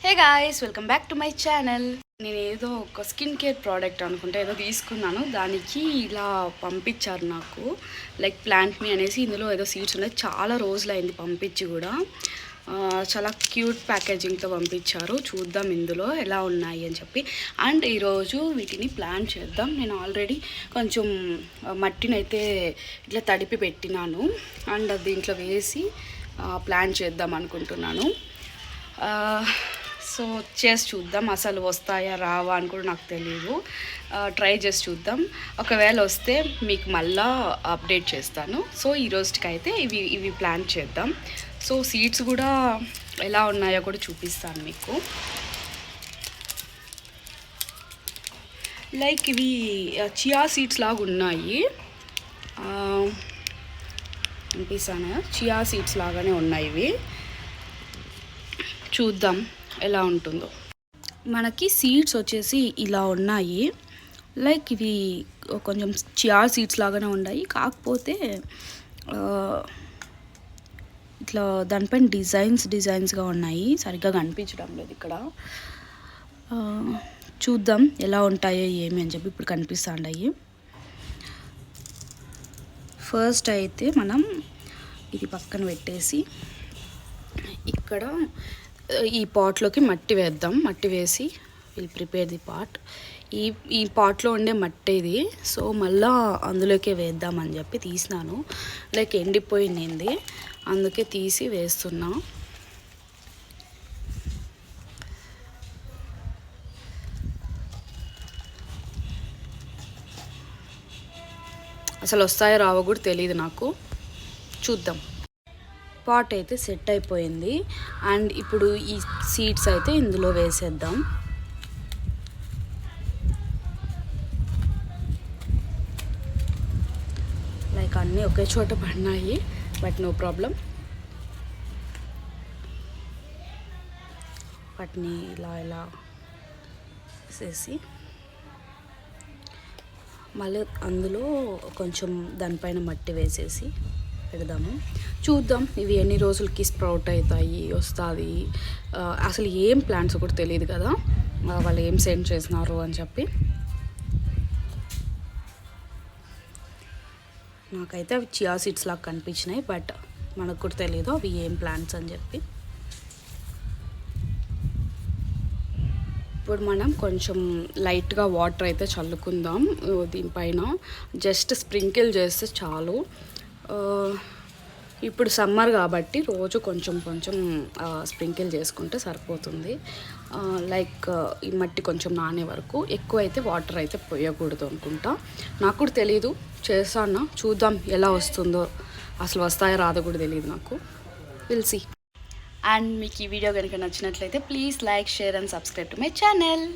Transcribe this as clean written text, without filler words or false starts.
Hey guys, welcome back to my channel. నేను ఏదో ఒక స్కిన్ కేర్ ప్రోడక్ట్ అనుకుంటే ఏదో తీసుకున్నాను. దానికి ఇలా పంపించారు నాకు, లైక్ ప్లాంట్ మీ అనేసి. ఇందులో ఏదో సీడ్స్ ఉన్నాయి. చాలా రోజులైంది పంపించి కూడా. చాలా క్యూట్ ప్యాకేజింగ్తో పంపించారు. చూద్దాం ఇందులో ఎలా ఉన్నాయి అని చెప్పి. అండ్ ఈరోజు వీటిని ప్లాన్ చేద్దాం. నేను ఆల్రెడీ కొంచెం మట్టిని అయితే ఇట్లా తడిపి పెట్టినాను. అండ్ దీంట్లో వేసి ప్లాన్ చేద్దాం అనుకుంటున్నాను. సో చేసి చూద్దాం, అసలు వస్తాయా రావా అని కూడా నాకు తెలియదు. ట్రై చేసి చూద్దాం. ఒకవేళ వస్తే మీకు మళ్ళా అప్డేట్ చేస్తాను. సో ఈ రోజుకి అయితే ఇవి ప్లాన్ చేద్దాం. సో సీడ్స్ కూడా ఎలా ఉన్నాయో కూడా చూపిస్తాను మీకు. లైక్ ఇవి చియా సీడ్స్ లాగా ఉన్నాయి. అనిపిస్తాను చియా సీడ్స్ లాగానే ఉన్నాయి ఇవి. చూద్దాం ఎలా ఉంటుందో. మనకి సీడ్స్ వచ్చేసి ఇలా ఉన్నాయి. లైక్ ఇవి కొంచెం చియా సీడ్స్ లాగానే ఉన్నాయి. కాకపోతే ఇట్లా దానిపైన డిజైన్స్గా ఉన్నాయి. సరిగ్గా కనిపించడం లేదు ఇక్కడ. చూద్దాం ఎలా ఉంటాయో ఏమి అని చెప్పి. ఇప్పుడు కనిపిస్తాయి. ఫస్ట్ అయితే మనం ఇది పక్కన పెట్టేసి ఇక్కడ ఈ పాట్లోకి మట్టి వేద్దాం. మట్టి వేసి విల్ ప్రిపేర్ ది పాట్. ఈ పాట్లో ఉండే మట్టి ఇది. సో మళ్ళా అందులోకే వేద్దామని చెప్పి తీసినాను. లైక్ ఎండిపోయింది, అందుకే తీసి వేస్తున్నా. అసలు వస్తాయో రావో కూడా తెలియదు నాకు. చూద్దాం. పాట్ అయితే సెట్ అయిపోయింది. అండ్ ఇప్పుడు ఈ సీడ్స్ అయితే ఇందులో వేసేద్దాం. లైక్ అన్నీ ఒకే చోట పడినాయి, బట్ నో ప్రాబ్లం. వాటిని ఇలా వేసేసి మళ్ళీ అందులో కొంచెం దానిపైన మట్టి వేసేసి పెడదాము. చూద్దాం ఇవి ఎన్ని రోజులకి స్ప్రౌట్ అవుతాయి, వస్తుంది. అసలు ఏం ప్లాంట్స్ కూడా తెలియదు కదా, వాళ్ళు ఏం సెండ్ చేసినారు అని చెప్పి. నాకైతే అవి చియా సీడ్స్ లాగా కనిపించినాయి, బట్ మనకు కూడా తెలియదు అవి ఏం ప్లాంట్స్ అని చెప్పి. ఇప్పుడు మనం కొంచెం లైట్గా వాటర్ అయితే చల్లుకుందాం దీనిపైన. జస్ట్ స్ప్రింకిల్ చేస్తే చాలు. ఇప్పుడు సమ్మర్ కాబట్టి రోజు కొంచెం స్ప్రింకిల్ చేసుకుంటే సరిపోతుంది. లైక్ ఈ మట్టి కొంచెం నానే వరకు. ఎక్కువ అయితే వాటర్ అయితే పోయకూడదు అనుకుంటా. నాకు కూడా తెలీదు, చేస్తాను. చూద్దాం ఎలా వస్తుందో. అసలు వస్తాయో రాదో కూడా తెలియదు నాకు. Will see. అండ్ మీకు ఈ వీడియో కనుక నచ్చినట్లయితే please like, share and subscribe to my channel.